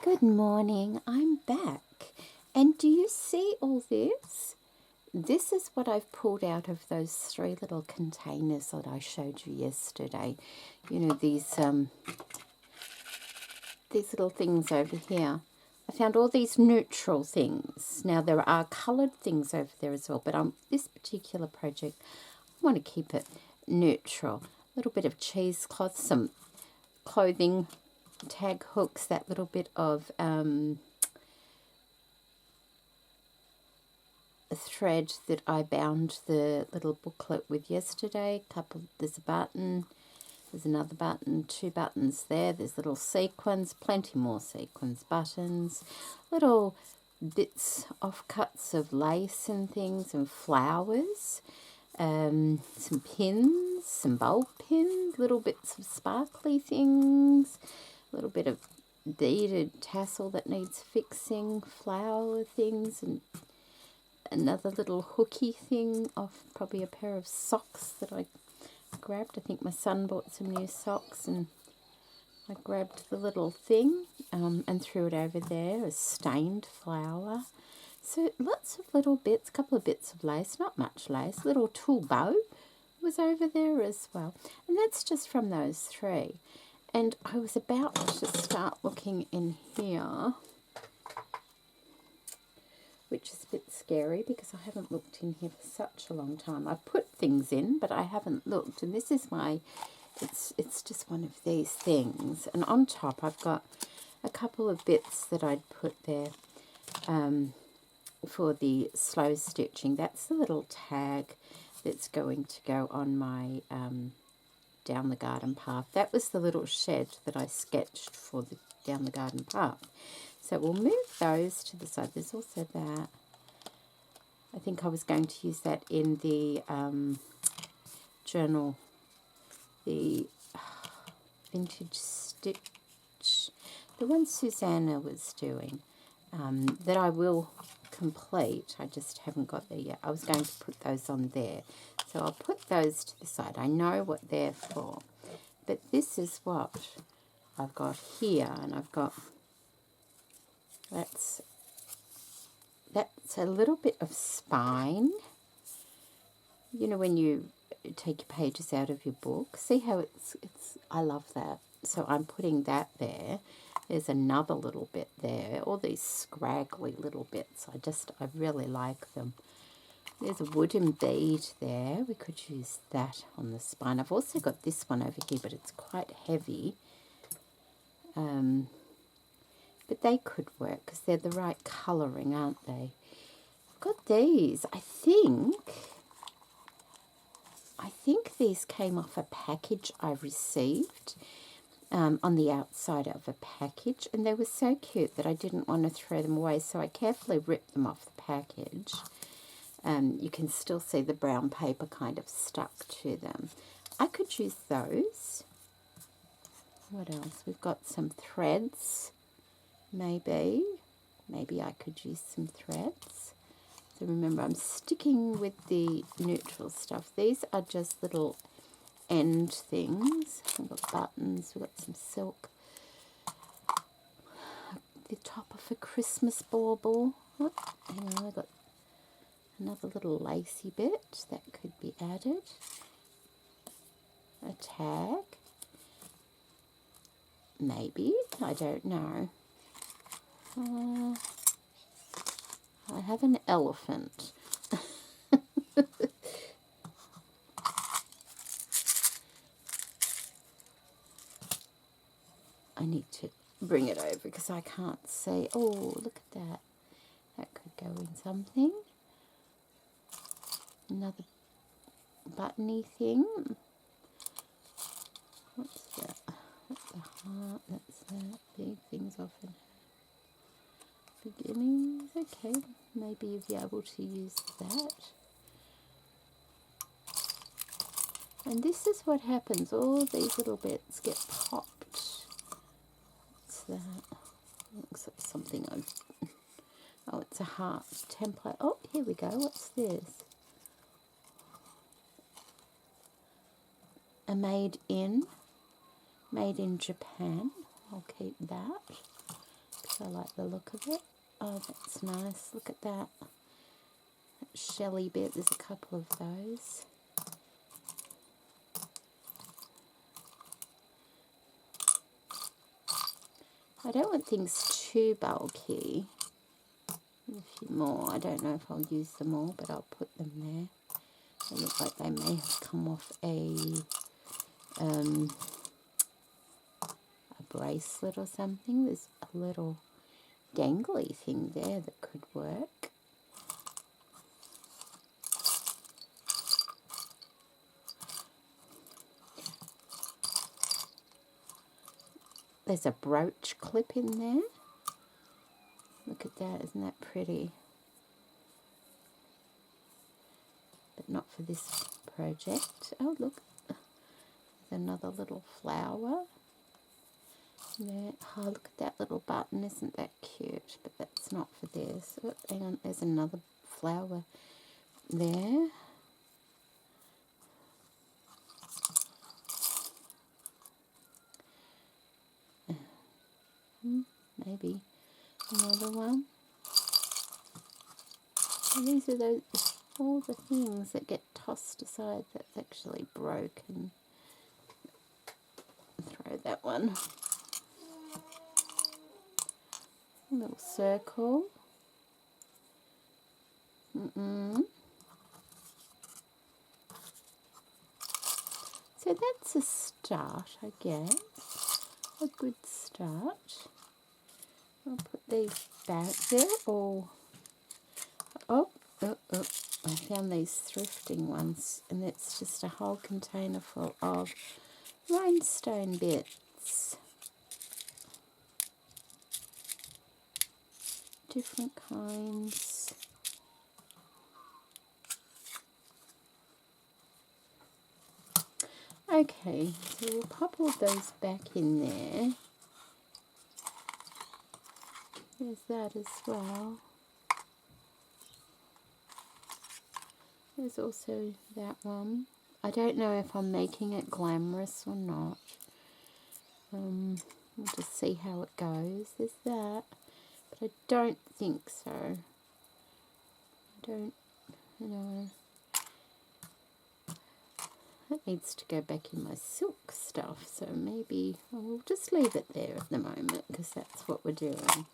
Good morning, I'm back. And do you see all this? This is what I've pulled out of those three little containers that I showed you yesterday. You know, these little things over here. I found all these neutral things. Now, there are coloured things over there as well, but on this particular project, I want to keep it neutral. A little bit of cheesecloth, some clothing tag hooks, that little bit of thread that I bound the little booklet with yesterday. There's a button, there's another button, two buttons there, there's little sequins, plenty more sequins, buttons, little bits, offcuts of lace and things, and flowers, some pins, some bulb pins, little bits of sparkly things, a little bit of beaded tassel that needs fixing, flower things, and another little hooky thing off probably a pair of socks that I grabbed. I think my son bought some new socks, and I grabbed the little thing and threw it over there, a stained flower. So lots of little bits, a couple of bits of lace, not much lace, little tulle bow was over there as well. And that's just from those three. And I was about to start looking in here, which is a bit scary because I haven't looked in here for such a long time. I've put things in, but I haven't looked. And this is it's just one of these things. And on top I've got a couple of bits that I'd put there for the slow stitching. That's the little tag that's going to go on my down the garden path. That was the little shed that I sketched for the down the garden path. So we'll move those to the side. There's also that. I think I was going to use that in the journal, the vintage stitch, the one Susanna was doing, that I will complete. I just haven't got there yet. I was going to put those on there. So I'll put those to the side. I know what they're for. But this is what I've got here, and I've got that's a little bit of spine. You know, when you take your pages out of your book, see how it's I love that. So I'm putting that there. There's another little bit there. All these scraggly little bits. I really like them. There's a wooden bead there. We could use that on the spine. I've also got this one over here, but it's quite heavy. But they could work because they're the right colouring, aren't they? I've got these. I think these came off a package I received on the outside of a package. And they were so cute that I didn't want to throw them away. So I carefully ripped them off the package. You can still see the brown paper kind of stuck to them. I could use those. What else? We've got some threads. Maybe I could use some threads. So remember, I'm sticking with the neutral stuff. These are just little end things. We've got buttons, we've got some silk. The top of a Christmas bauble. Oh, hang on, I've got another little lacy bit that could be added. A tag. Maybe, I don't know. I have an elephant. I need to bring it over because I can't see. Oh, look at that. That could go in something. Another buttony thing. What's that? That's a heart. That's that. Big things often beginnings. Okay, maybe you'll be able to use that. And this is what happens. All these little bits get popped. What's that? Looks like something I've... Oh, it's a heart template. Oh, here we go. What's this? A made in Japan. I'll keep that I like the look of it. Oh, that's nice. Look at that. That shelly bit. There's a couple of those. I don't want things too bulky. A few more. I don't know if I'll use them all, but I'll put them there. They look like they may have come off a bracelet or something. There's a little dangly thing there that could work. There's a brooch clip in there. Look at that, isn't that pretty? But not for this project. Oh, look, there's another little flower there. Oh, look at that little button, isn't that cute? But that's not for this. Oh, hang on, there's another flower there. Maybe another one. And these are those, all the things that get tossed aside that's actually broken. Throw that one. A little circle. So that's a start, I guess. A good start. I'll put these back there. Oh, I found these thrifting ones, and it's just a whole container full of rhinestone bits. Different kinds. Okay, so we'll pop all those back in there. There's that as well. There's also that one. I don't know if I'm making it glamorous or not. We'll just see how it goes. There's that. But I don't think so. I don't, that needs to go back in my silk stuff. So maybe we'll just leave it there at the moment because that's what we're doing.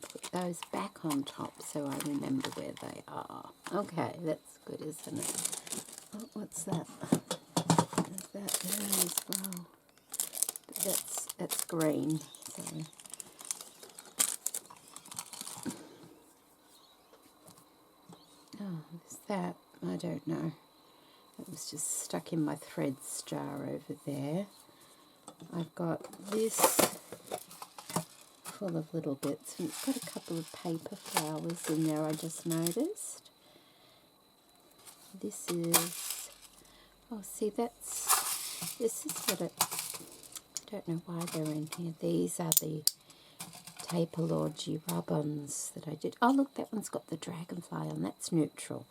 Put those back on top so I remember where they are. Okay, that's good, isn't it? Oh, what's that? There's that there as well. But that's green, so. Oh, there's that. I don't know. It was just stuck in my threads jar over there. I've got this full of little bits, and it's got a couple of paper flowers in there, I just noticed. This is, oh, see, this is what it, I don't know why they're in here. These are the Tapology rub-ons that I did. Oh, look, that one's got the dragonfly on. That's neutral.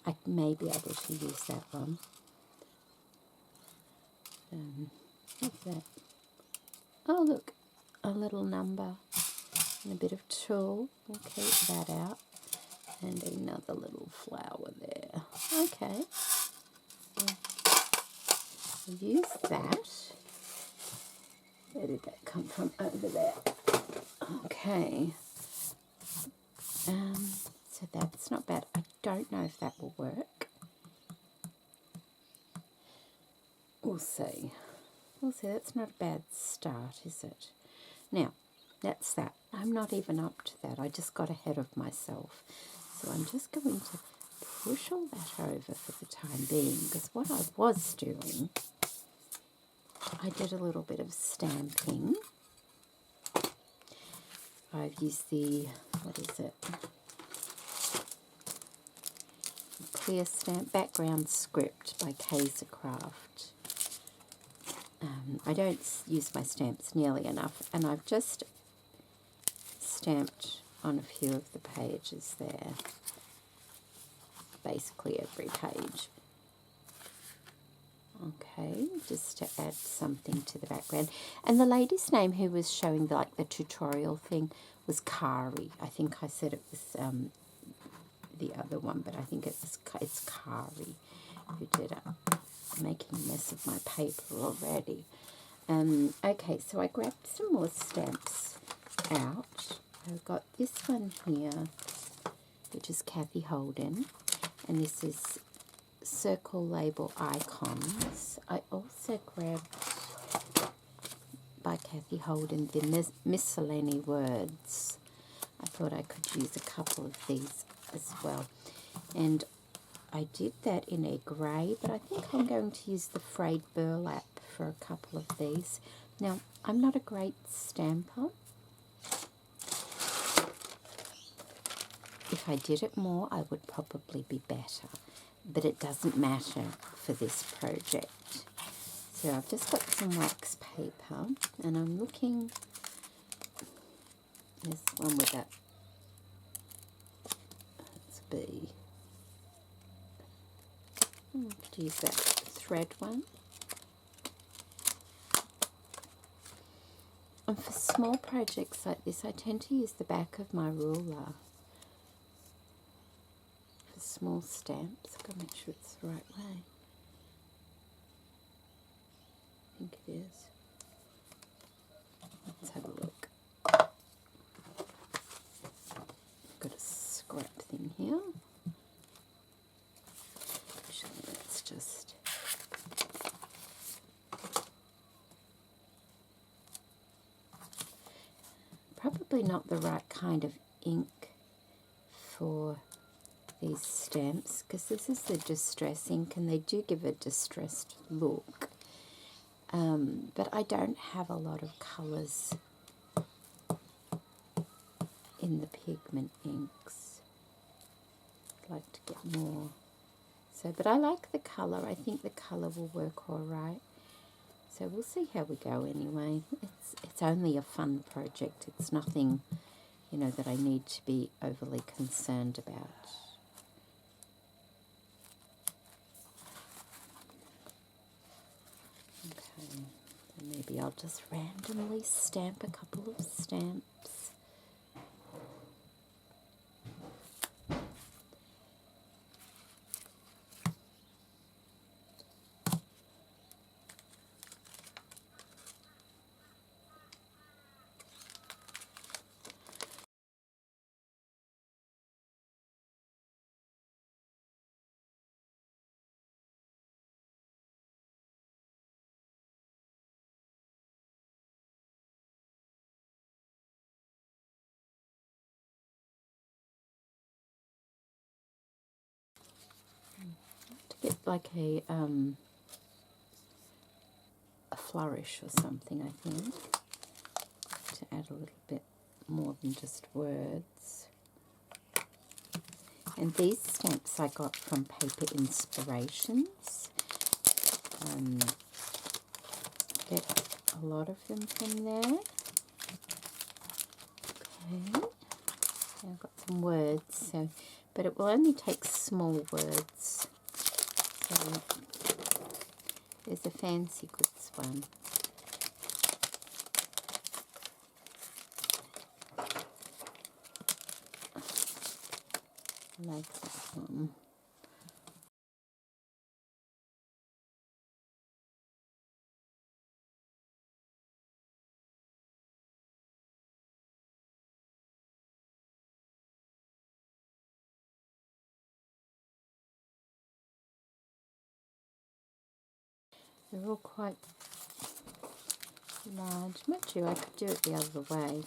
I may be able to use that one. What's that? Oh, look, a little number and a bit of tulle. We'll keep that out. And another little flower there. Okay. So we'll use that. Where did that come from? Over there. Okay. So that's not bad. I don't know if that will work. We'll see. We'll see. That's not a bad start, is it? Now, that's that. I'm not even up to that. I just got ahead of myself. So I'm just going to push all that over for the time being, because what I was doing, I did a little bit of stamping. I've used the, what is it? Clear Stamp Background Script by Kaiser Craft. I don't use my stamps nearly enough, and I've just stamped on a few of the pages there. Basically every page. just to add something to the background. And the lady's name who was showing the tutorial thing was Kari. I think I said it was the other one, but I think it's Kari who did it. I'm making a mess of my paper already. Okay, so I grabbed some more stamps out. I've got this one here, which is Kathy Holden, and this is Circle Label Icons. I also grabbed by Kathy Holden the Miscellany Words. I thought I could use a couple of these as well. And I did that in a grey, but I think I'm going to use the frayed burlap for a couple of these. Now, I'm not a great stamper. If I did it more, I would probably be better. But it doesn't matter for this project. So I've just got some wax paper, and I'm looking. There's one with that. Let's be. I could use that thread one. And for small projects like this, I tend to use the back of my ruler. For small stamps, I've got to make sure it's the right way. I think it is. Let's have a look. I've got a scrap thing here. Actually, let's just... Probably not the right kind of ink for these stamps, because this is the distress ink and they do give a distressed look. But I don't have a lot of colours in the pigment inks. I'd like to get more. So, but I like the colour. I think the colour will work all right. So we'll see how we go anyway. It's only a fun project. It's nothing, you know, that I need to be overly concerned about. Okay, maybe I'll just randomly stamp a couple of stamps. To get like a flourish or something, I think, to add a little bit more than just words. And these stamps I got from Paper Inspirations. Get a lot of them from there. Okay, I've got some words, so, but it will only take small words. So there's a Fancy Goods one. I like that one. They're all quite large. Not sure I could do it the other way,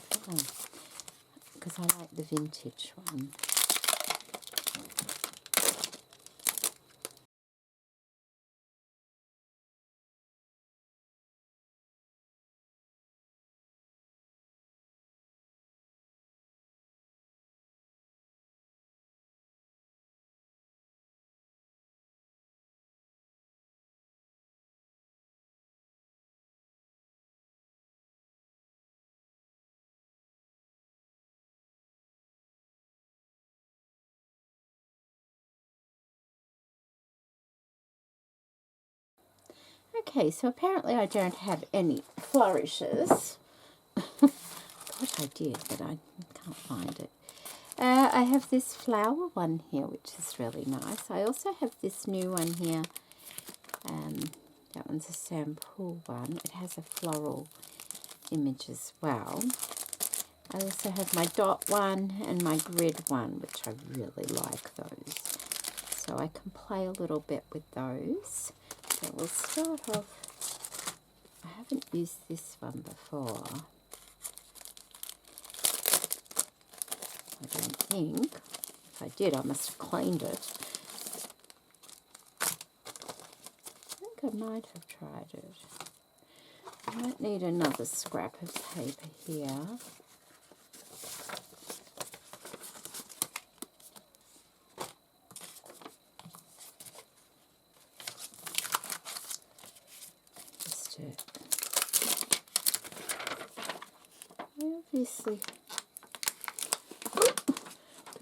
because I like the vintage one. Okay, so apparently I don't have any flourishes. Thought I did, but I can't find it. I have this flower one here, which is really nice. I also have this new one here. That one's a sample one. It has a floral image as well. I also have my dot one and my grid one, which I really like those. So I can play a little bit with those. So we'll start off. I haven't used this one before. I don't think. If I did, I must have cleaned it. I think I might have tried it. I might need another scrap of paper here. Obviously, I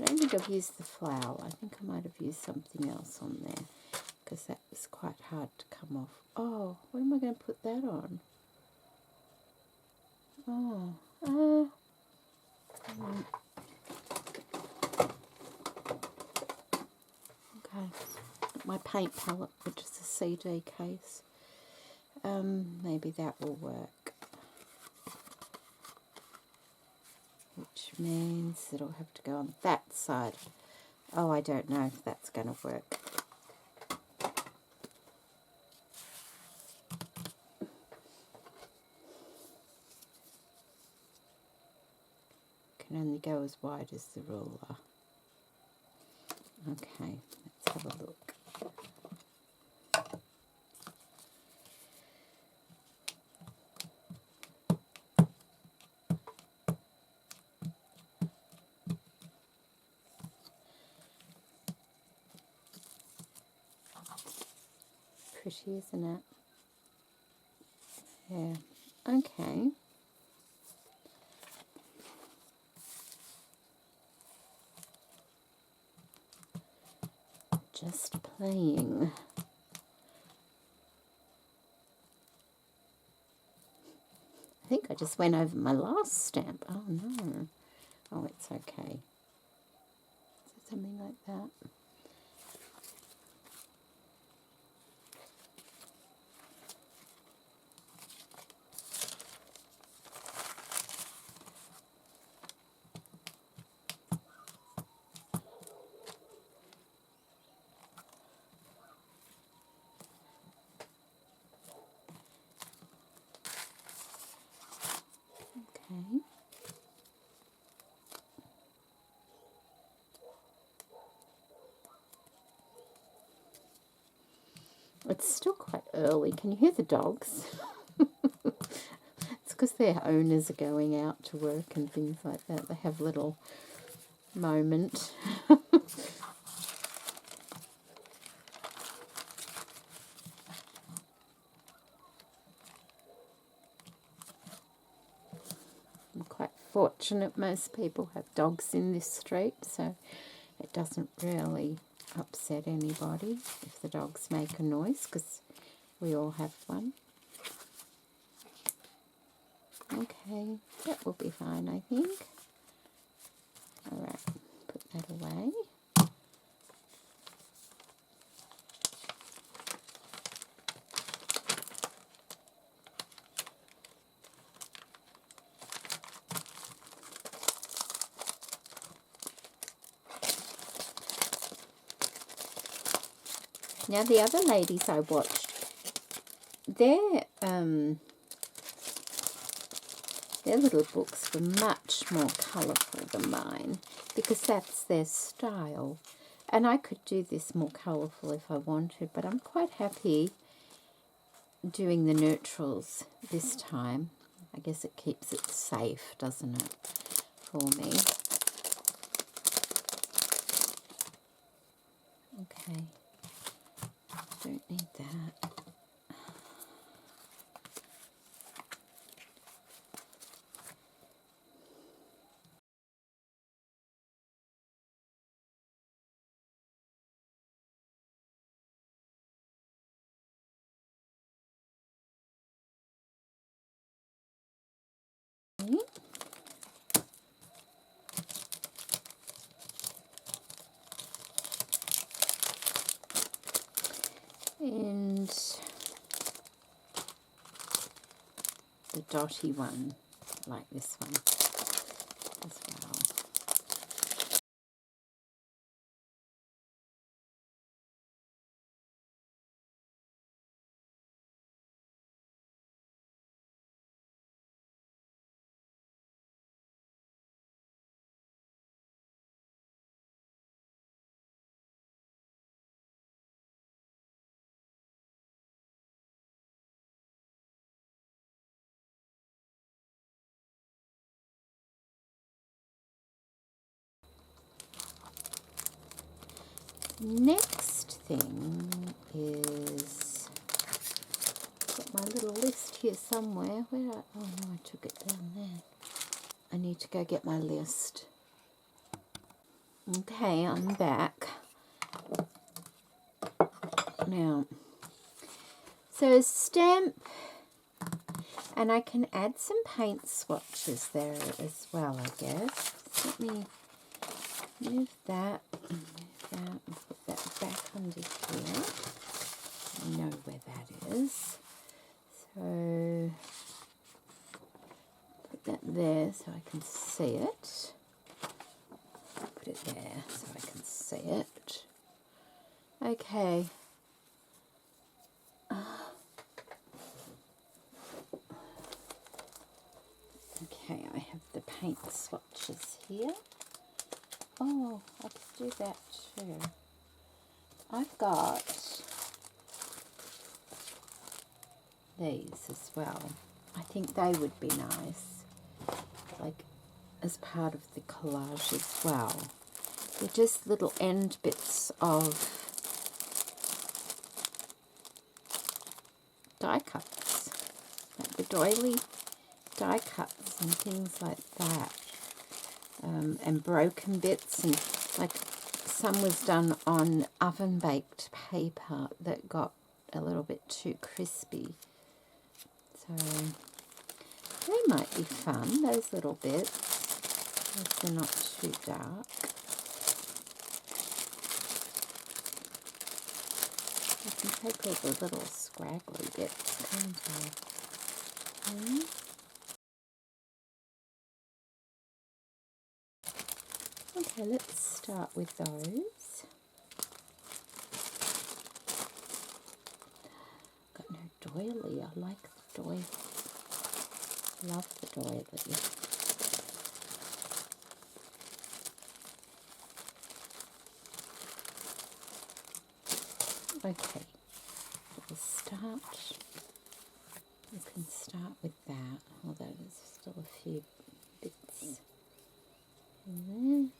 don't think I've used the flower. I think I might have used something else on there because that was quite hard to come off. Oh, what am I going to put that on? Oh, okay. My paint palette, which is a CD case. Maybe that will work. Which means it'll have to go on that side. Oh, I don't know if that's going to work. Can only go as wide as the ruler. Okay, let's have a look. Pretty, isn't it? Yeah. Okay. Just playing. I think I just went over my last stamp. Oh no. Oh, it's okay. Is it something like that? Okay. It's still quite early. Can you hear the dogs? It's because their owners are going out to work and things like that. They have little moment. I'm quite fortunate. Most people have dogs in this street, so it doesn't really upset anybody if the dogs make a noise, because we all have one. Okay, that will be fine, I think. Alright, put that away. Now the other ladies I watched, their little books were much more colourful than mine, because that's their style. And I could do this more colourful if I wanted, but I'm quite happy doing the neutrals this time. I guess it keeps it safe, doesn't it, for me? Okay, don't need that. And the dotty one, like this one as well. Next thing is, got my little list here somewhere. Oh no, I took it down there. I need to go get my list. Okay, I'm back. Now, so stamp, and I can add some paint swatches there as well, I guess. So let me move that, and put that back under here. I know where that is. So put that there so I can see it. Put it there so I can see it. Okay. Okay, I have the paint swatches here. Oh, I could do that too. I've got these as well. I think they would be nice, like as part of the collage as well. They're just little end bits of die cuts, like the doily die cuts and things like that, and broken bits, and like some was done on oven baked paper that got a little bit too crispy. So they might be fun, those little bits, if they're not too dark. I can take all the little scraggly bits, can't I? Okay, let's start with those. Got no doily. I like the doily. Love the doily. Okay, we'll start. You can start with that, although there's still a few bits in there.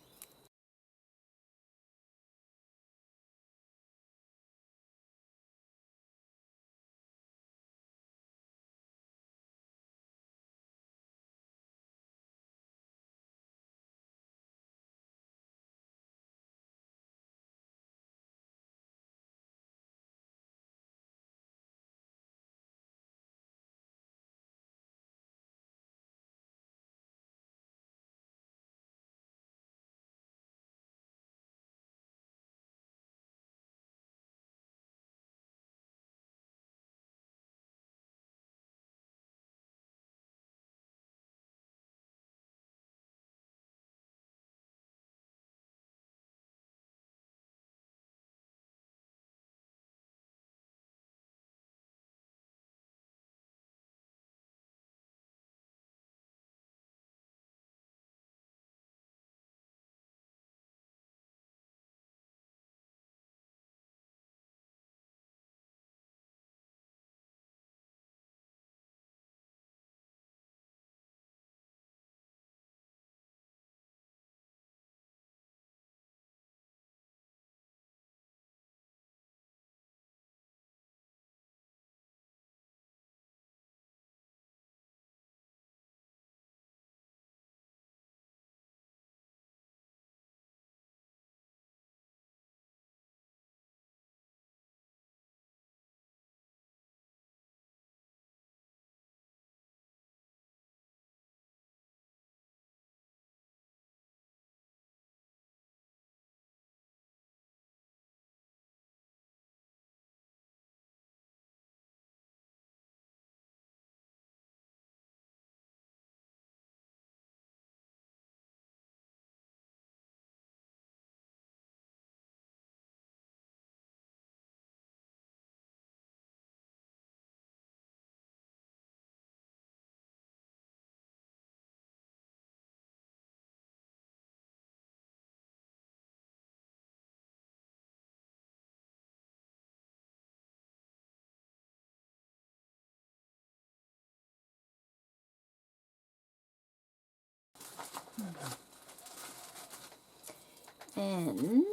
And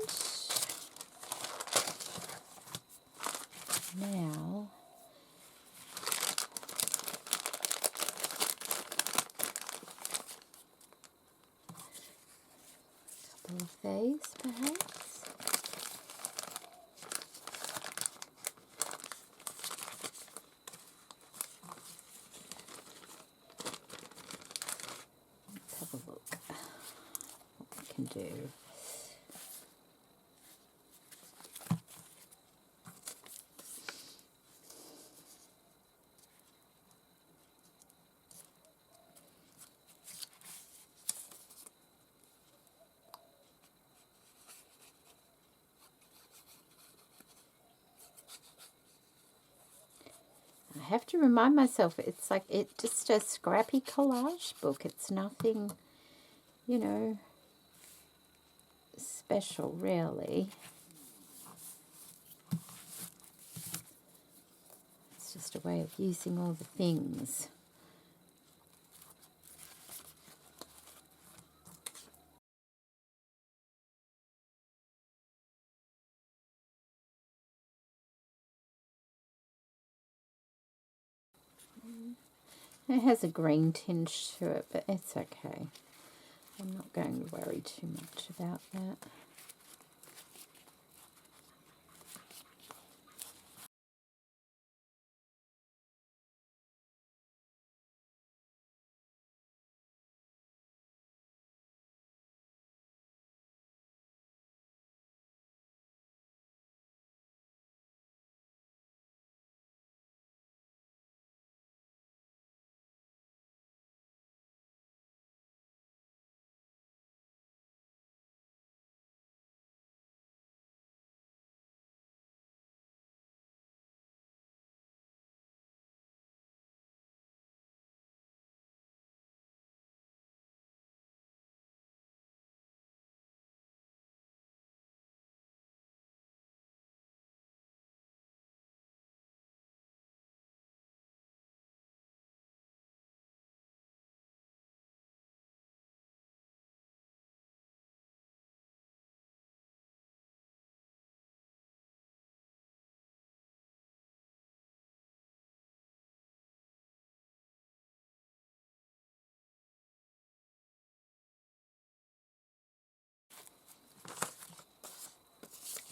now a couple of these perhaps. Let's have a look what we can do. I have to remind myself, it's like it's just a scrappy collage book. It's nothing, you know, special really. It's just a way of using all the things. It has a green tinge to it, but it's okay. I'm not going to worry too much about that.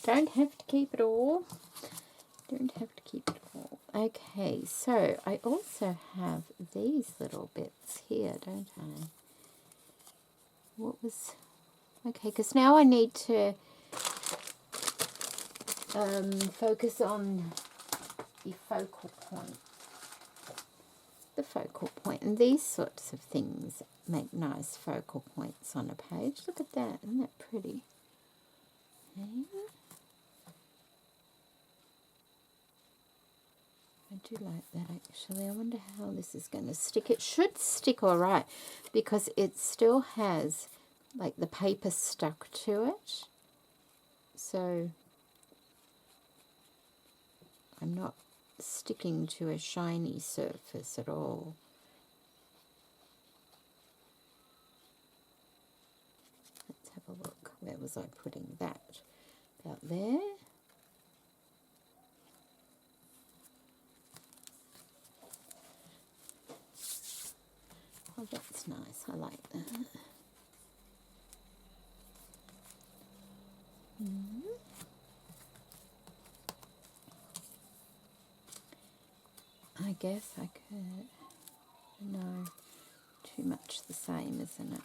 Don't have to keep it all. Don't have to keep it all. Okay, so I also have these little bits here, don't I? What was... Okay, because now I need to focus on the focal point. The focal point. And these sorts of things make nice focal points on a page. Look at that. Isn't that pretty? Yeah. I do like that actually. I wonder how this is going to stick. It should stick all right because it still has like the paper stuck to it. So I'm not sticking to a shiny surface at all. Let's have a look. Where was I putting that? About there. Oh, that's nice. I like that. I guess I could. No, too much the same, isn't it?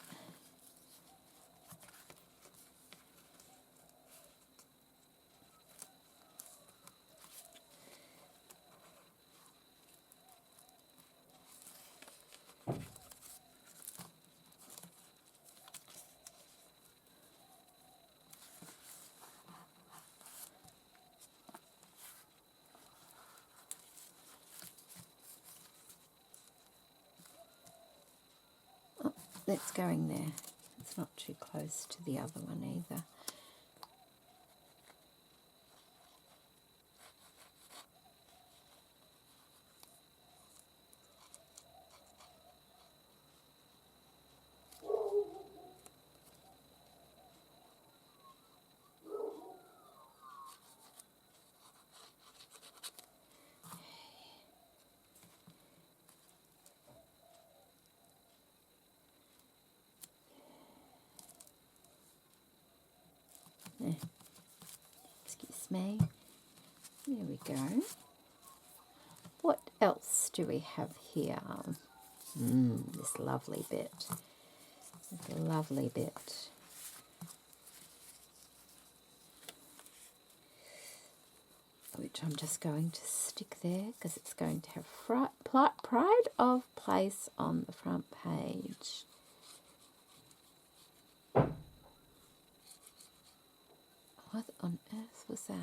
That's going there. It's not too close to the other one either. me. There we go. What else do we have here? This lovely bit. This lovely bit. Which I'm just going to stick there because it's going to have pride of place on the front page. What on earth was that?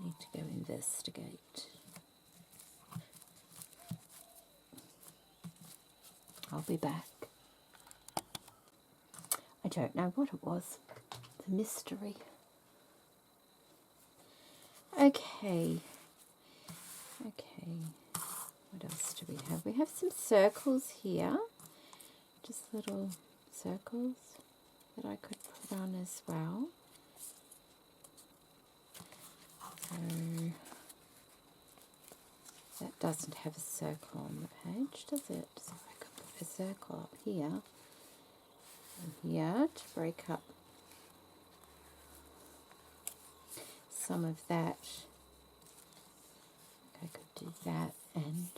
Need to go investigate. I'll be back. I don't know what it was. It's a mystery. Okay. What else do we have? We have some circles here. Just little circles that I could put on as well. So that doesn't have a circle on the page, does it? So I could put a circle up here and here to break up some of that. I could do that and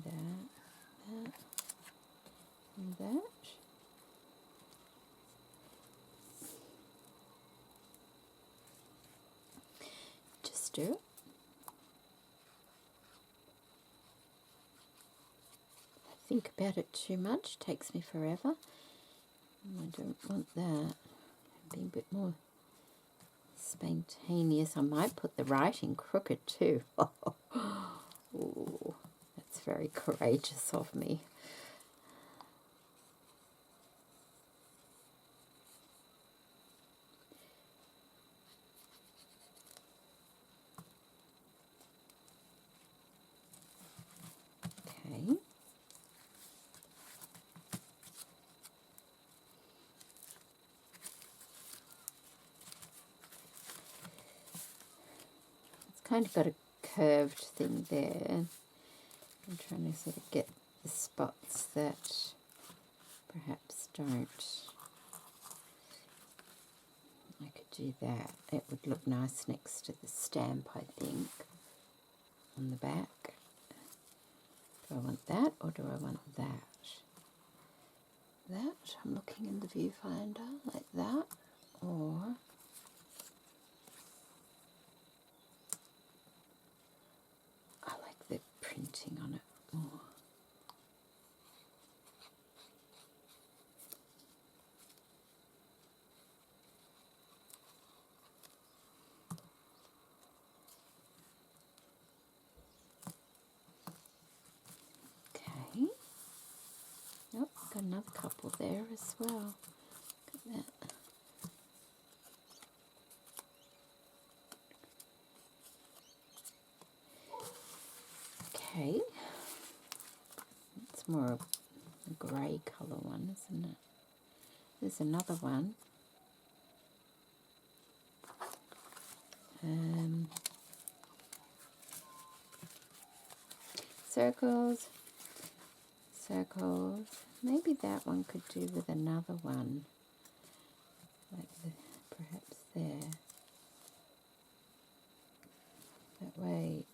that and that. Just do it. I think about it too much, takes me forever. I don't want that. Be a bit more spontaneous. I might put the writing crooked too. Ooh, that's very courageous of me. Okay. It's kind of got a curved thing there. I'm trying to sort of get the spots that perhaps don't. I could do that. It would look nice next to the stamp, I think, on the back. Do I want that or do I want that? That, I'm looking in the viewfinder like that, or I like the printing on it more. Okay. Oh, got another couple there as well. Look at that. Okay. It's more a grey colour one, isn't it? There's another one. Circles, circles. Maybe that one could do with another one, like perhaps there. That way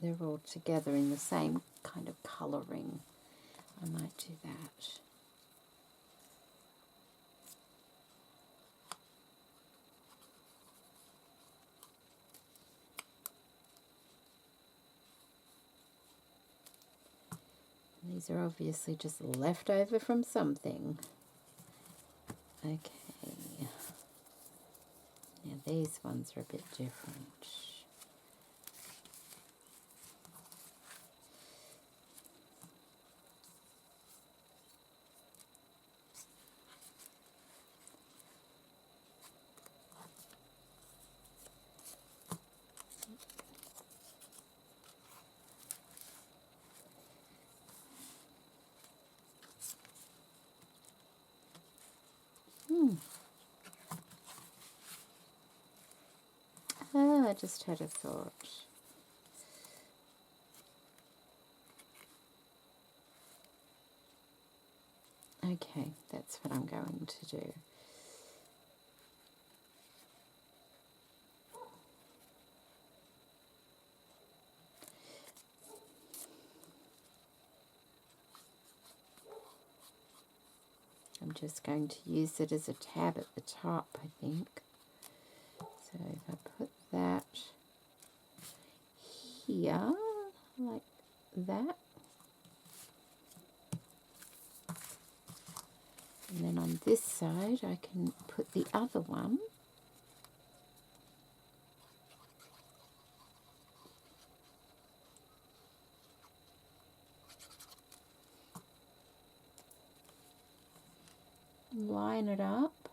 they're all together in the same kind of colouring. I might do that. These are obviously just left over from something. Okay. Now these ones are a bit different. I just had a thought. Okay, that's what I'm going to do. I'm just going to use it as a tab at the top, I think. So if I put that here, like that. And then on this side, I can put the other one. Line it up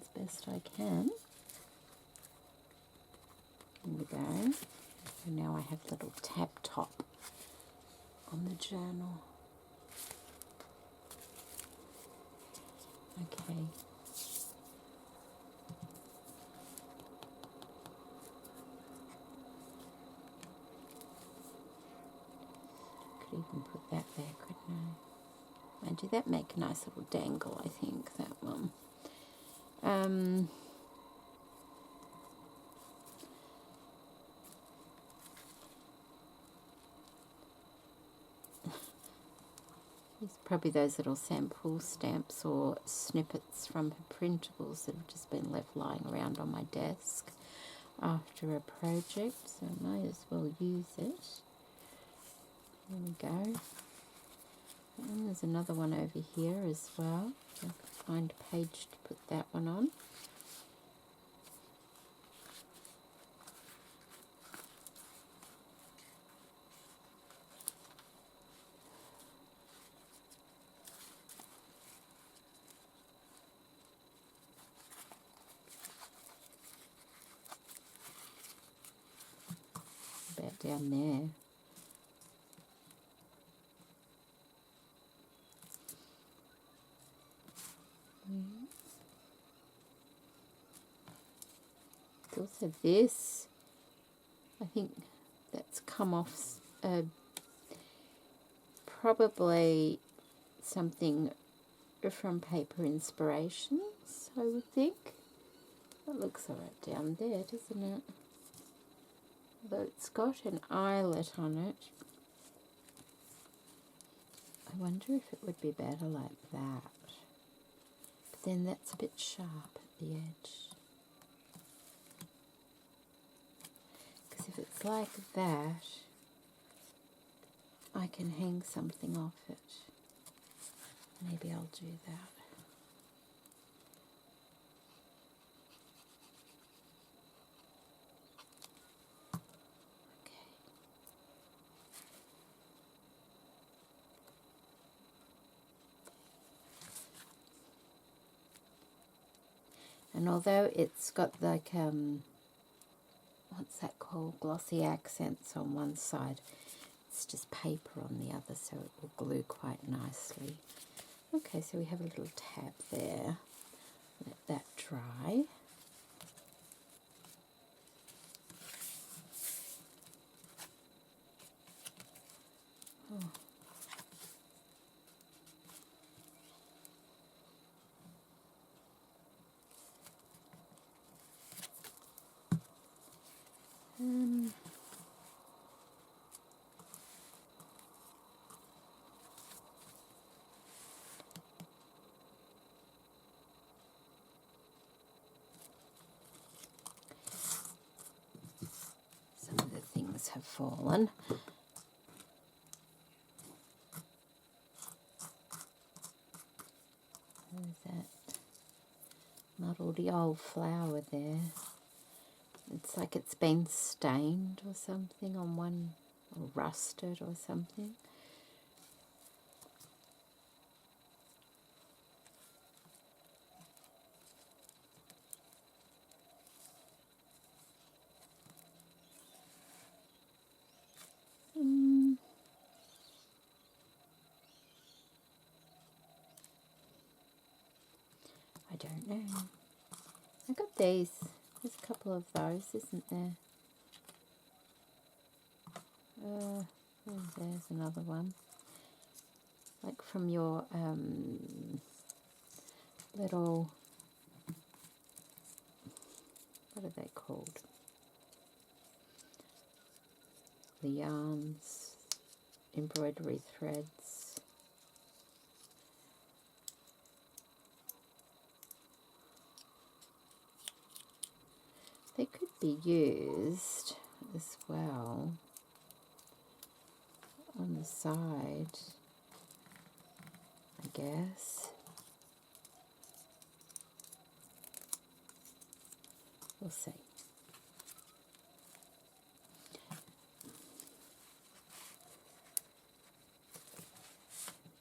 as best I can. There we go. And now I have a little tab top on the journal. Okay. Could even put that there, couldn't I? Mind you, that make a nice little dangle, I think, that one. There's probably those little sample stamps or snippets from her printables that have just been left lying around on my desk after a project, so I might as well use it. There we go. And there's another one over here as well. I can find a page to put that one on. About down there. There's also this. I think that's come off probably something from Paper Inspirations, I would think. That looks alright down there, doesn't it? Although it's got an eyelet on it. I wonder if it would be better like that. But then that's a bit sharp at the edge. Because if it's like that, I can hang something off it. Maybe I'll do that. Okay. And although it's got like, what's that called? Glossy accents on one side. It's just paper on the other, so it will glue quite nicely. Okay, so we have a little tab there. Let that dry. Oh. Some of the things have fallen. There's that muddled old flower there. It's like it's been stained or something on one, or rusted or something. I don't know. I got these. There's a couple of those, isn't there? There's another one. Like from your little, what are they called? The yarns, embroidery threads. They could be used as well on the side, I guess. We'll see.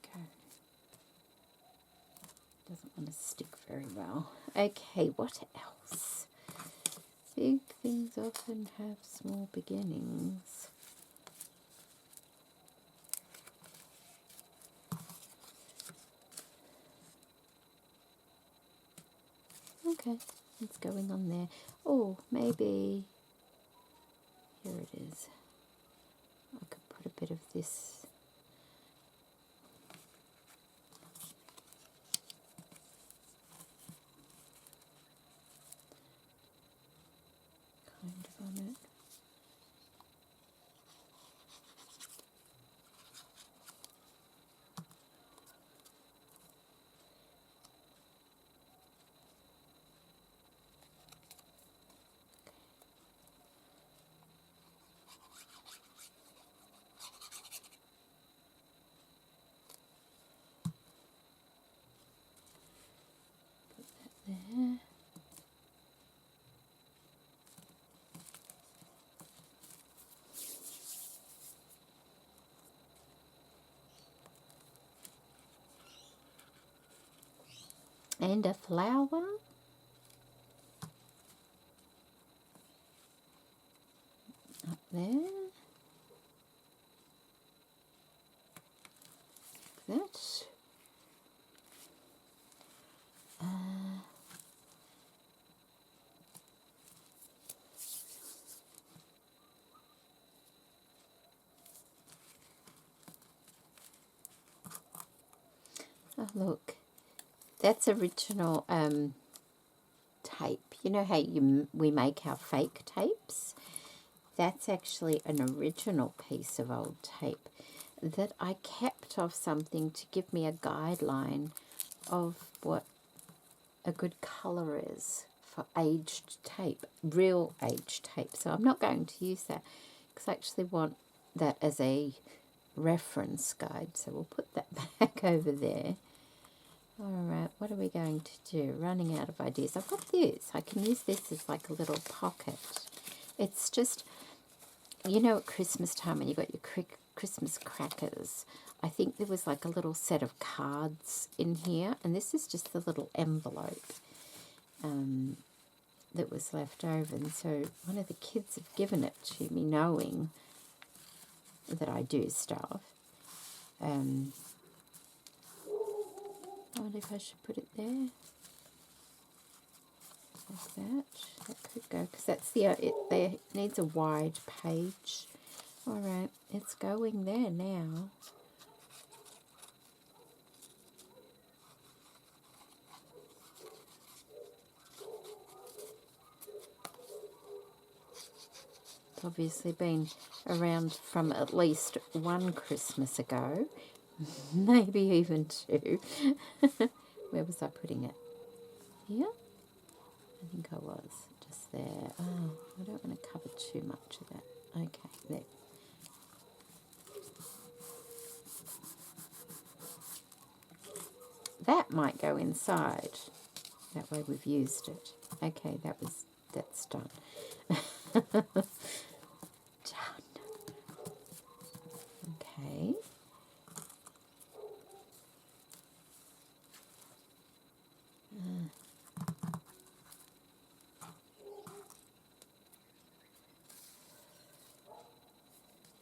Okay. Doesn't want to stick very well. Okay, what else? Big things often have small beginnings. Okay, it's going on there. Oh, maybe, here it is. I could put a bit of this. Kind of on it. There. And a flower. Up there. That. Oh, look. That's original tape. You know how we make our fake tapes? That's actually an original piece of old tape that I kept of something to give me a guideline of what a good colour is for aged tape, real aged tape. So I'm not going to use that because I actually want that as a reference guide. So we'll put that back over there. Alright, what are we going to do? Running out of ideas. I've got this. I can use this as like a little pocket. It's just, you know, at Christmas time when you got your Christmas crackers, I think there was like a little set of cards in here, and this is just the little envelope that was left over. And so one of the kids have given it to me knowing that I do stuff. I wonder if I should put it there, like that. That could go, because that's it needs a wide page. Alright, it's going there now. It's obviously been around from at least one Christmas ago, maybe even two. Where was I putting it? Here? I think I was just there. Oh, I don't want to cover too much of that. Okay, there. That might go inside. That way we've used it. Okay, that's done. Done. Okay.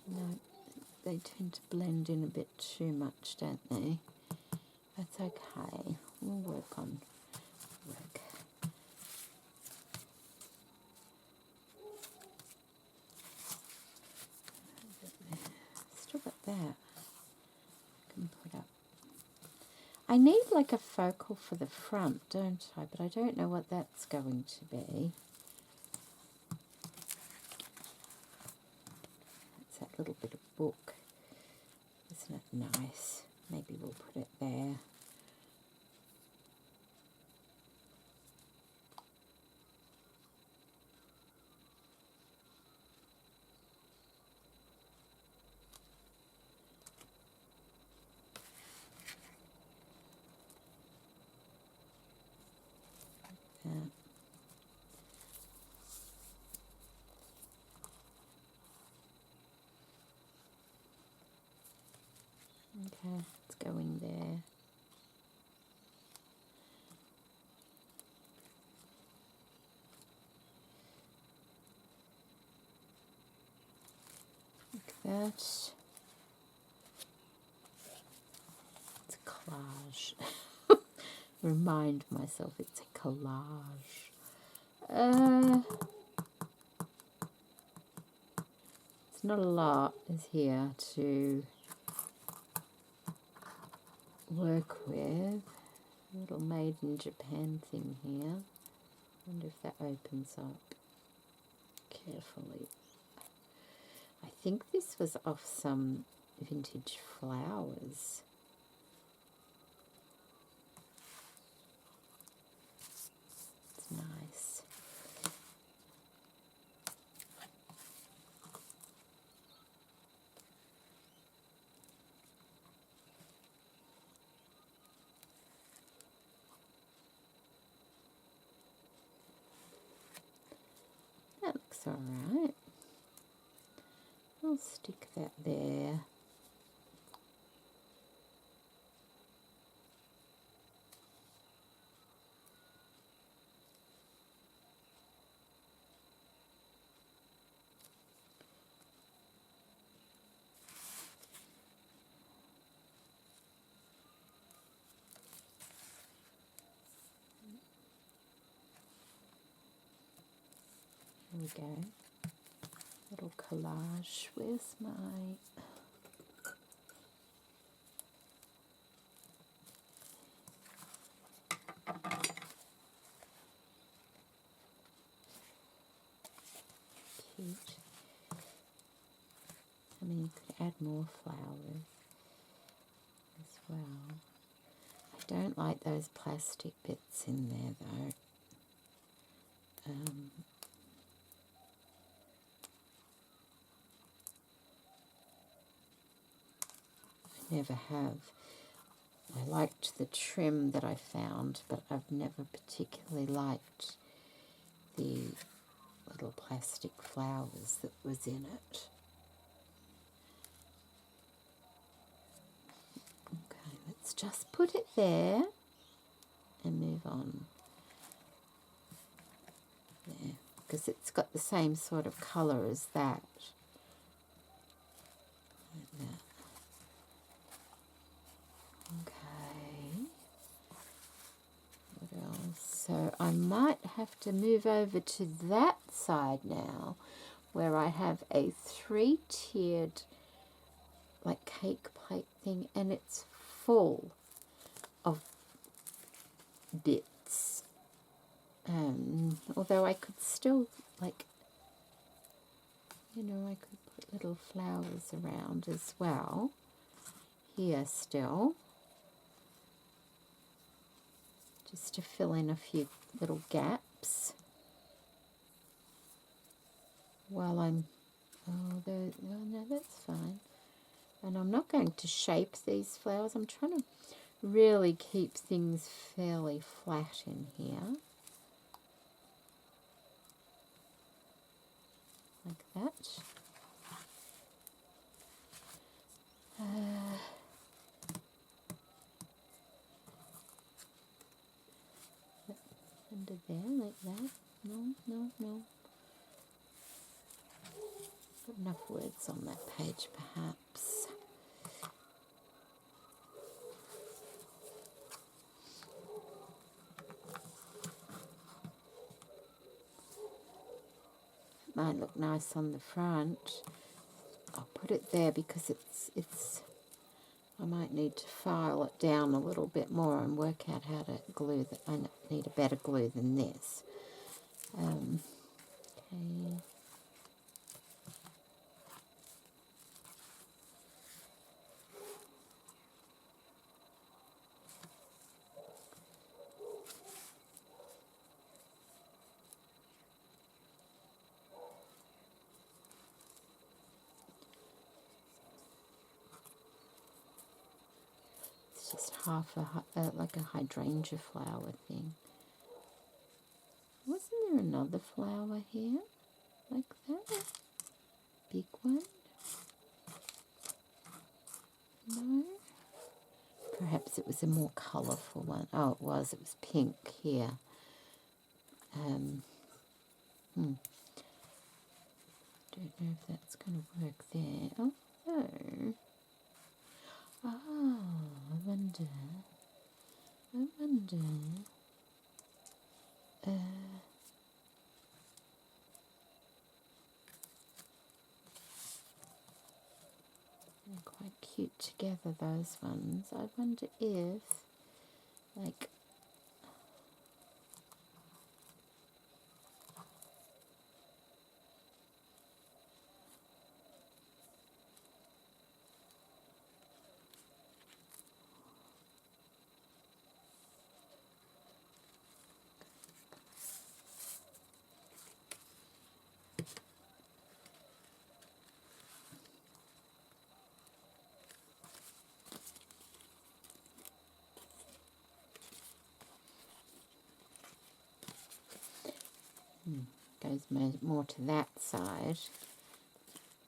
No, they tend to blend in a bit too much, don't they? That's okay. We'll work on work. Still got that. I can put up I need like a focal for the front, don't I? But I don't know what that's going to be. That's that little bit of book. Isn't it nice? Maybe we'll put it there. Okay, it's going there. Like that. It's a collage. Remind myself it's a collage. It's not a lot is here to work with. A little made in Japan thing here. Wonder if that opens up carefully. I think this was off some vintage flowers. It's nice. That looks alright. I'll stick that there. There we go. Little collage. Where's my... Cute. I mean, you could add more flowers as well. I don't like those plastic bits in there though. I never have. I liked the trim that I found, but I've never particularly liked the little plastic flowers that was in it. Okay, let's just put it there and move on. There, because it's got the same sort of colour as that. Like that. Okay. What else? So I might have to move over to that side now, where I have a 3-tiered like cake plate thing, and it's full of bits. Although I could still, like, you know, I could put little flowers around as well here still, just to fill in a few little gaps while I'm, oh no, that's fine. And I'm not going to shape these flowers. I'm trying to really keep things fairly flat in here. Like that. Under there, like that. No. Got enough words on that page, perhaps. Might look nice on the front. I'll put it there because it's I might need to file it down a little bit more and work out how to glue that. I need a better glue than this. Okay. It's just half like a hydrangea flower thing. Wasn't there another flower here like that? Big one? No? Perhaps it was a more colourful one. Oh, it was. It was pink here. Don't know if that's going to work there. Oh, no. Oh, I wonder. They're quite cute together, those ones. I wonder if, like, goes more to that side,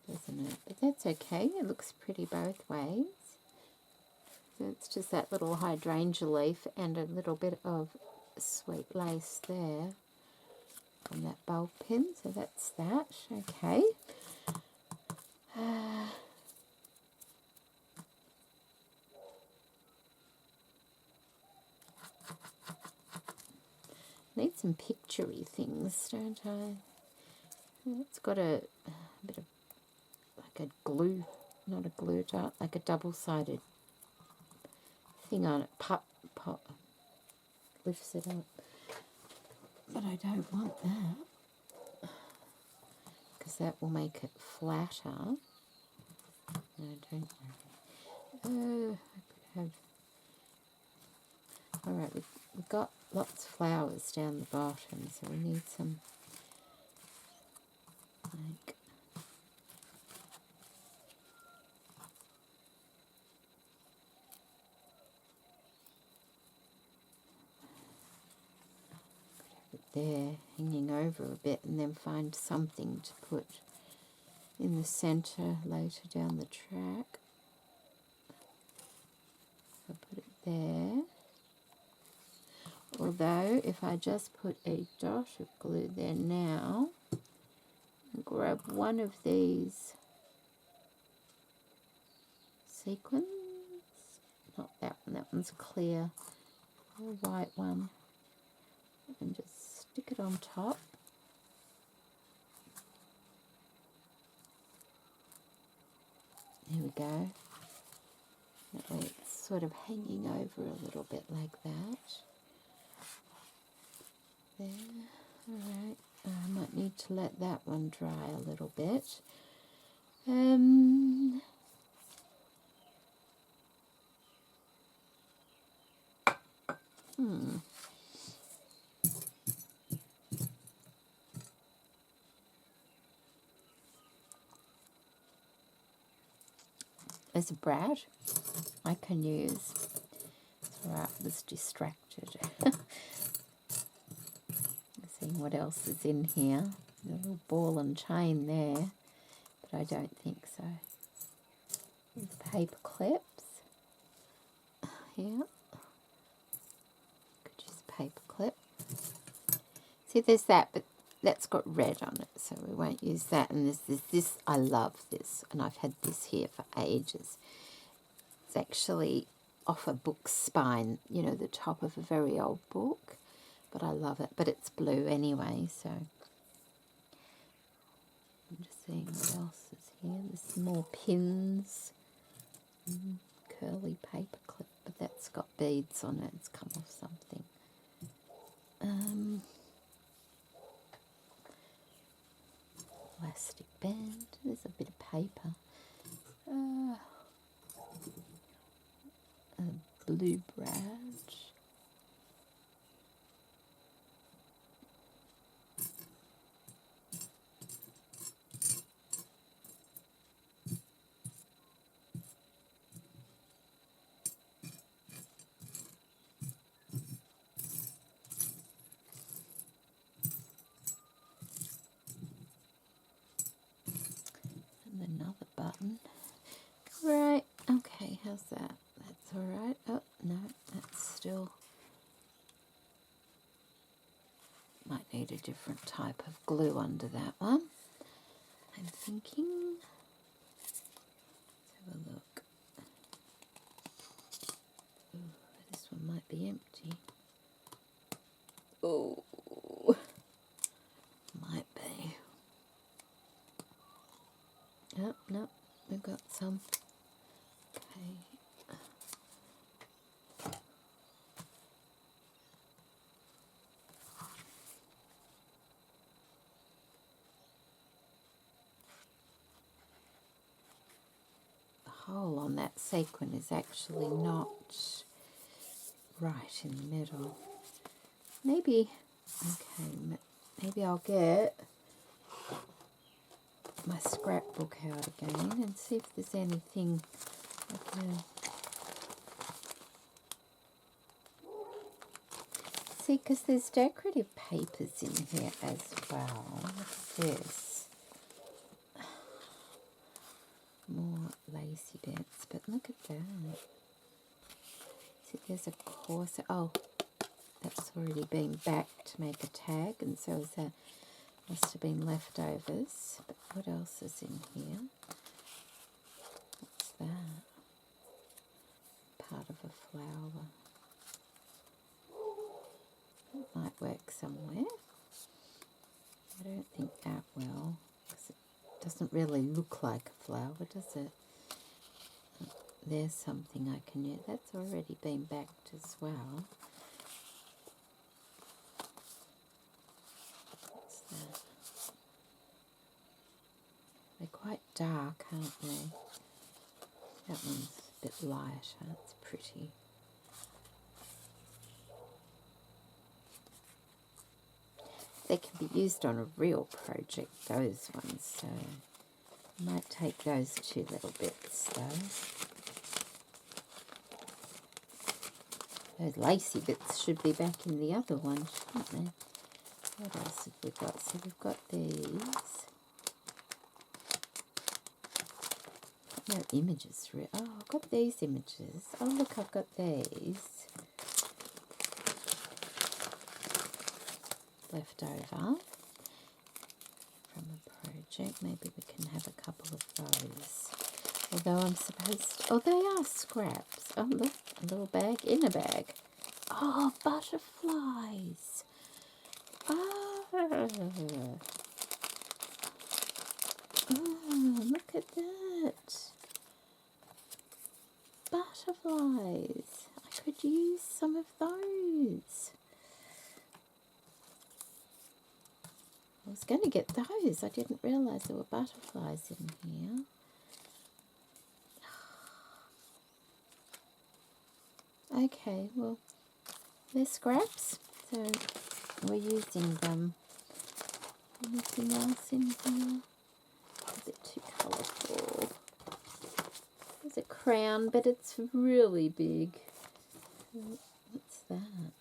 doesn't it? But that's okay. It looks pretty both ways. So it's just that little hydrangea leaf and a little bit of sweet lace there on that bulb pin. So that's that. Okay. Need some picture-y things, don't I? It's got a bit of like a glue, not a glue dot, like a double-sided thing on it. Pop, lifts it up. But I don't want that, because that will make it flatter. No, I don't know. I could have... Alright, we've got lots of flowers down the bottom, so we need some, like, there hanging over a bit, and then find something to put in the centre later down the track. I'll put it there. Although if I just put a dot of glue there now and grab one of these sequins, not that one, that one's clear, the white one, and just stick it on top. There we go. That way it's sort of hanging over a little bit like that. There. Alright. I might need to let that one dry a little bit. There's a brad I can use. It's alright, I was distracted. Seeing what else is in here. A little ball and chain there, but I don't think so. There's paper clips here. Could use a paper clip. See, there's that, but that's got red on it, so we won't use that. And there's this. I love this, and I've had this here for ages. It's actually off a book spine, you know, the top of a very old book, but I love it. But it's blue anyway, so I'm just seeing what else is here. There's some more pins. pearly paper clip, but that's got beads on it. It's come off something. Plastic band. There's a bit of paper. A blue brad. And another button. Right, okay, how's that? That's alright. Oh, no, that's still... Might need a different type of glue under that one. I'm thinking. Let's have a look. Ooh, this one might be empty. Oh, might be. Oh, no, we've got some. Okay. The hole on that sequin is actually not right in the middle. Maybe, okay, maybe I'll get my scrapbook out again and see if there's anything I can... See, because there's decorative papers in here as well. Look at this. More lacy bits, but look at that. See, there's a corset. Oh, that's already been backed to make a tag, and so is that. Must have been leftovers. But what else is in here? What's that? Part of a flower. That might work somewhere. I don't think that will, because it doesn't really look like a flower, does it? There's something I can use. That's already been backed as well. What's that? They're quite dark, aren't they? That one's a bit lighter. It's pretty. They can be used on a real project, those ones, so I might take those two little bits though. Those lacy bits should be back in the other one, shouldn't they? What else have we got? So we've got these. No images. Oh, I've got these images. Oh, look, I've got these left over from a project. Maybe we can have a couple of those. Although I'm supposed to, oh, they are scraps. Oh, look, a little bag in a bag. Oh, butterflies. Oh, look at that. Butterflies. I could use some of those. I was going to get those. I didn't realise there were butterflies in here. Okay, well, they're scraps, so we're using them. Anything else in here? A bit too colourful. There's a crown, but it's really big. What's that?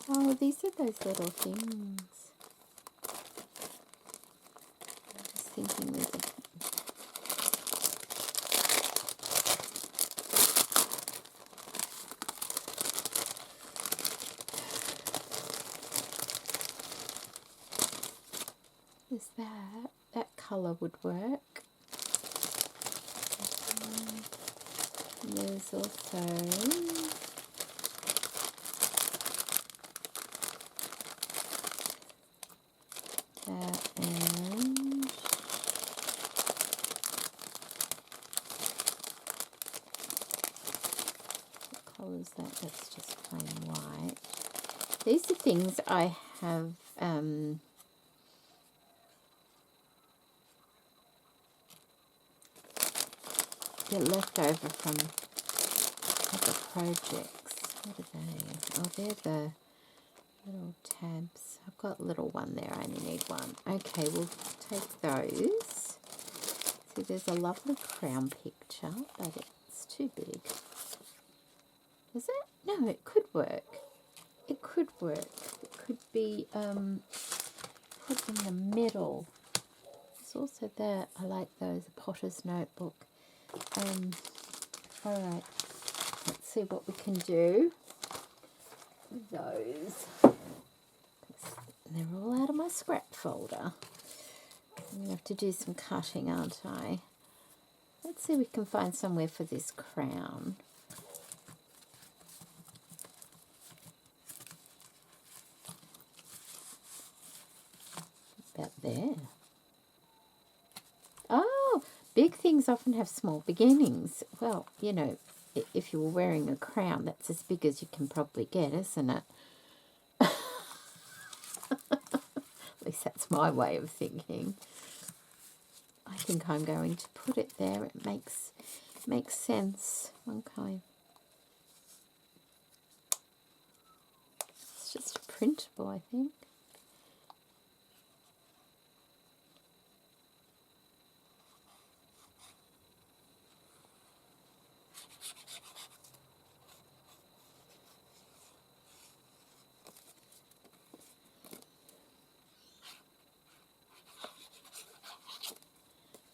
Oh, these are those little things. I'm just thinking there's a... Is that? That colour would work. And there's also that, and colour is that? That's just plain white. These are things I have they're left over from other projects. What are they? Oh, they're the little tabs. I've got a little one there. I only need one. Okay, we'll take those. See, there's a lovely crown picture, but it's too big. Is it? No, it could work. It could work. It could be put in the middle. There's also that. I like those. A potter's notebook. All right. Let's see what we can do with those. They're all out of my scrap folder. I'm going to have to do some cutting, aren't I? Let's see if we can find somewhere for this crown. About there. Oh, big things often have small beginnings. Well, you know, if you were wearing a crown, that's as big as you can probably get, isn't it? At least that's my way of thinking. I think I'm going to put it there. It makes sense. Okay. It's just printable, I think.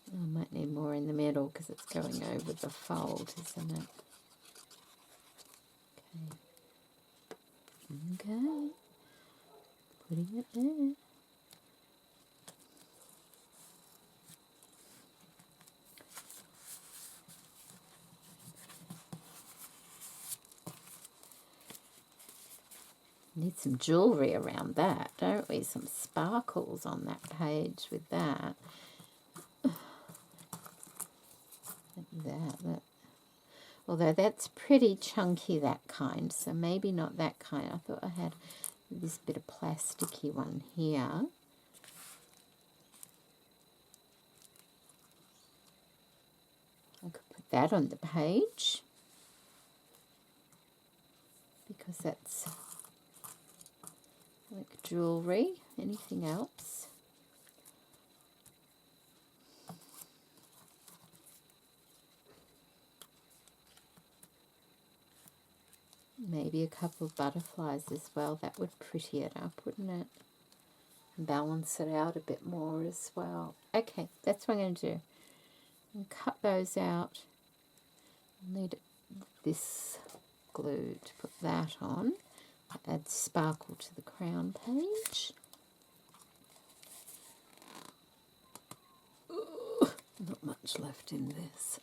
I might need more in the middle because it's going over the fold, isn't it? Okay. Okay. Putting it there. Need some jewellery around that, don't we? Some sparkles on that page with that. That. Although that's pretty chunky, that kind, so maybe not that kind. I thought I had this bit of plasticky one here. I could put that on the page because that's like jewellery. Anything else? Maybe a couple of butterflies as well. That would pretty it up, wouldn't it? And balance it out a bit more as well. Okay, that's what I'm going to do. And cut those out. I'll need this glue to put that on. Add sparkle to the crown page. Ooh, not much left in this.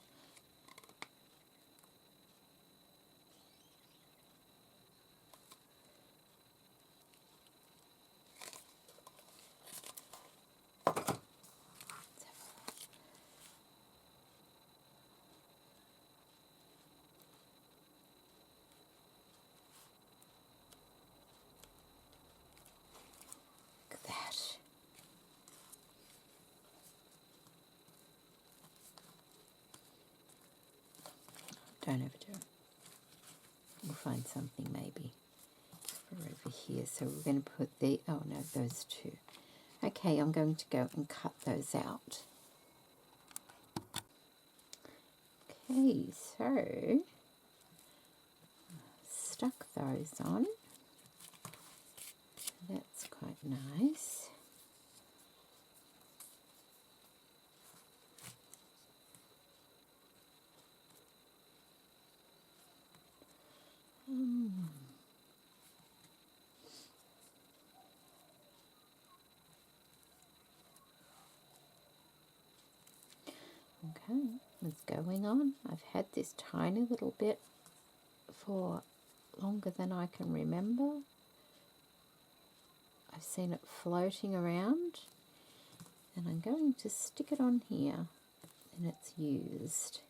Don't overdo it. We'll find something maybe for over here. So we're going to put the, oh no, those two. Okay, I'm going to go and cut those out. Okay, so stuck those on. That's quite nice. Okay, what's going on? I've had this tiny little bit for longer than I can remember. I've seen it floating around, and I'm going to stick it on here, and it's used.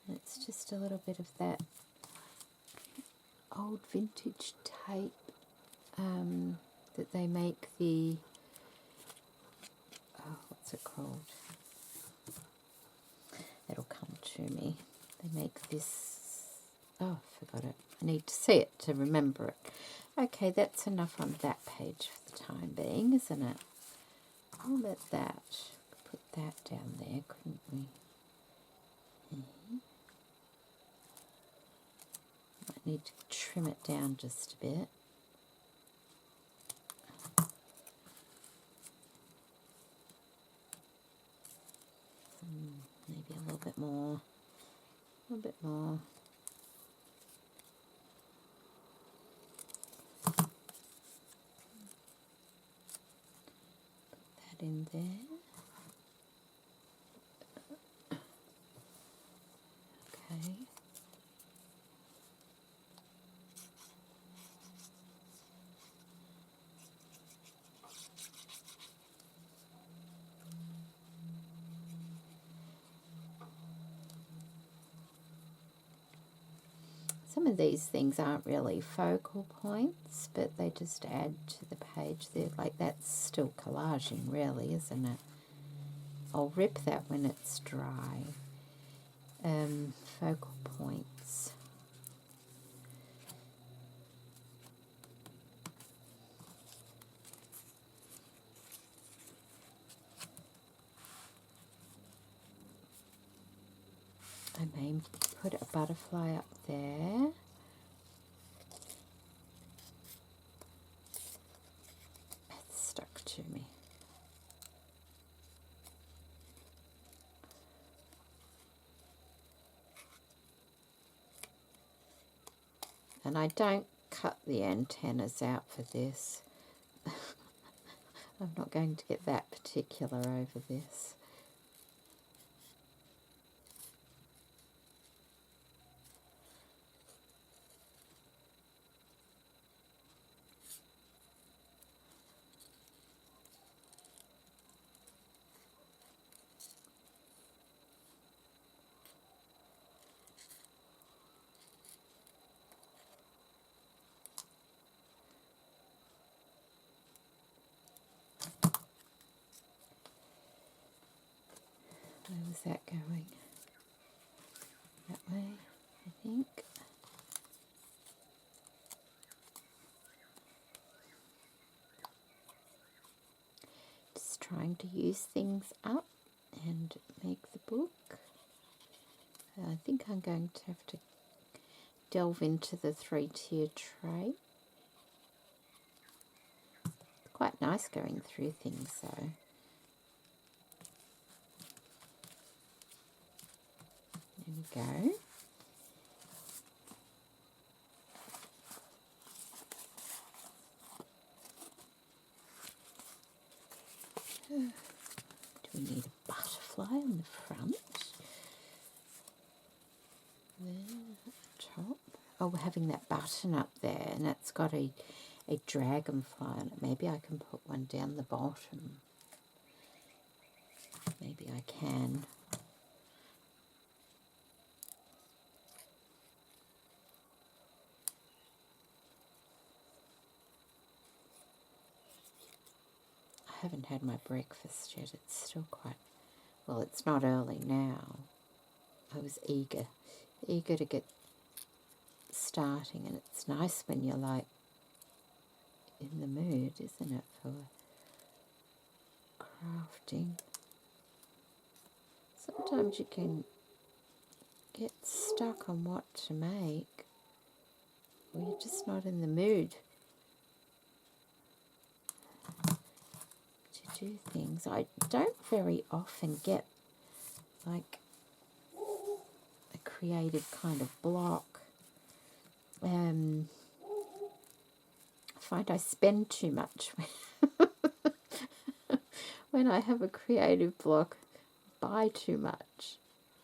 It's just a little bit of that old vintage tape that they make the, oh, what's it called? It'll come to me. They make this, oh, I forgot it. I need to see it to remember it. Okay, that's enough on that page for the time being, isn't it? I'll let that, put that down there, couldn't we? Might need to trim it down just a bit. Maybe a little bit more. A little bit more. Put that in there. Okay. Some of these things aren't really focal points, but they just add to the page. They're like, that's still collaging, really, isn't it? I'll rip that when it's dry. Focal points. I may put a butterfly up there. It's stuck to me. And I don't cut the antennas out for this. I'm not going to get that particular over this. Where was that going? That way, I think. Just trying to use things up and make the book. I think I'm going to have to delve into the 3-tier tray. It's quite nice going through things though. There we go. Do we need a butterfly on the front? There at the top. Oh, we're having that button up there, and that's got a dragonfly on it. Maybe I can put one down the bottom. Maybe I can. I haven't had my breakfast yet. It's still quite, well, it's not early now. I was eager to get starting, and it's nice when you're like in the mood, isn't it, for crafting. Sometimes you can get stuck on what to make, or you're just not in the mood to do things. I don't very often get like a creative kind of block. I find I spend too much when I have a creative block. Buy too much,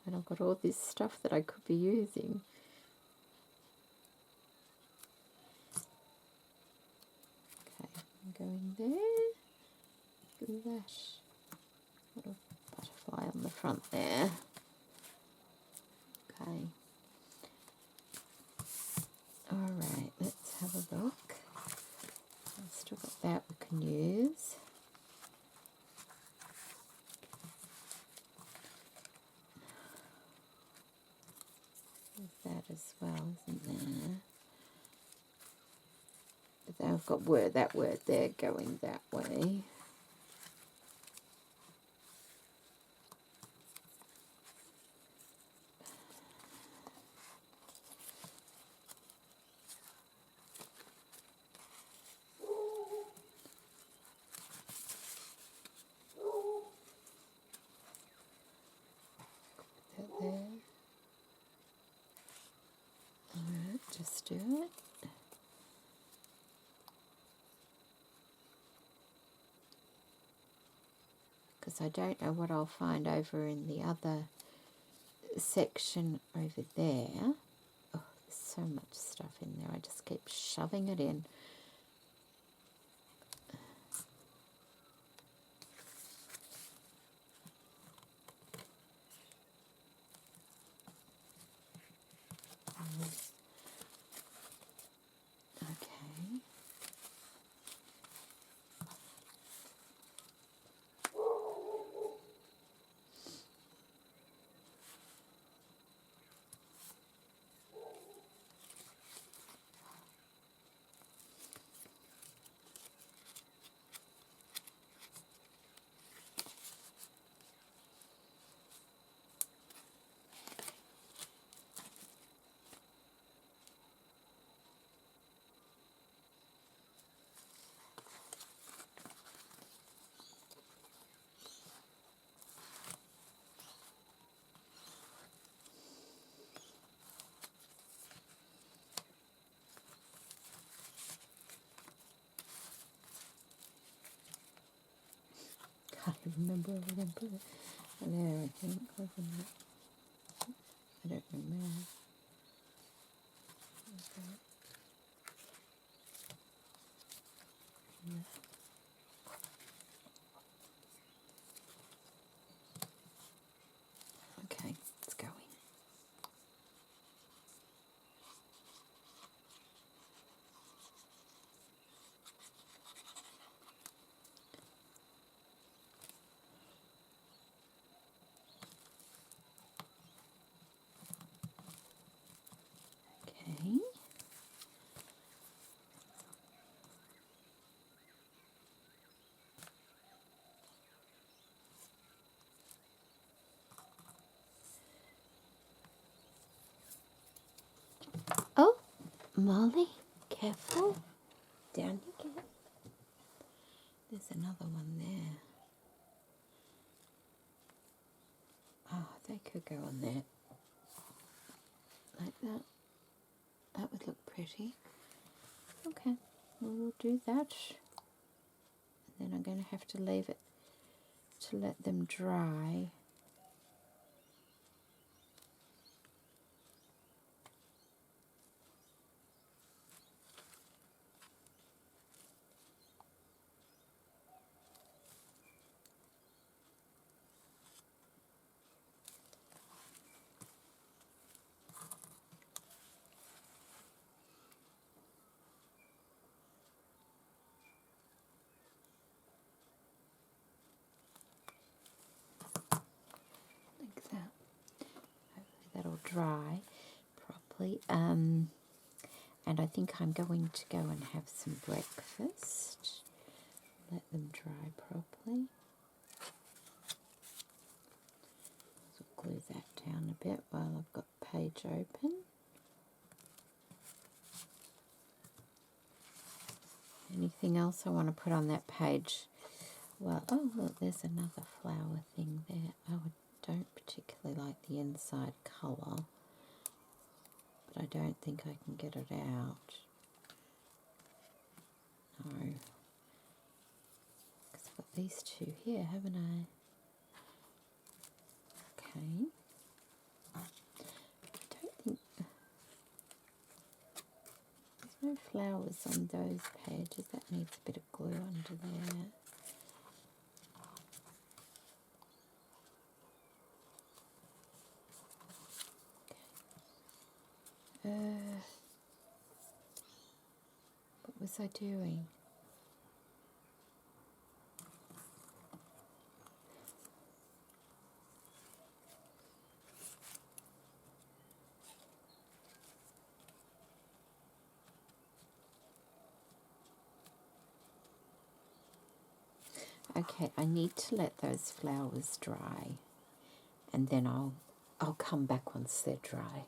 and I've got all this stuff that I could be using. Okay, I'm going there. Look at that. Got a butterfly on the front there. Okay. as well, isn't there? But they've got that word there going that way. Put that there. Alright, just do it. Because I don't know what I'll find over in the other section over there. Oh, there's so much stuff in there. I just keep shoving it in. Okay. Can't remember where I put it. There, I think, wasn't it? I don't remember. Okay. Yeah. Okay, it's going. Okay. Oh, Molly, careful. Down you get. There's another one there. Oh, they could go on there. Like that. That would look pretty. Okay, well, we'll do that. And then I'm going to have to leave it to let them dry. Like that. Hopefully that'll dry properly. And I think I'm going to go and have some breakfast. Let them dry properly. So glue that down a bit while I've got the page open. Anything else I want to put on that page? Well, oh look, there's another flower thing there. Oh, I don't particularly like the inside colour, but I don't think I can get it out. No. Because I've got these two here, haven't I? Okay. I don't think... There's no flowers on those pages. That needs a bit of glue under there. What was I doing? Okay, I need to let those flowers dry, and then I'll come back once they're dry.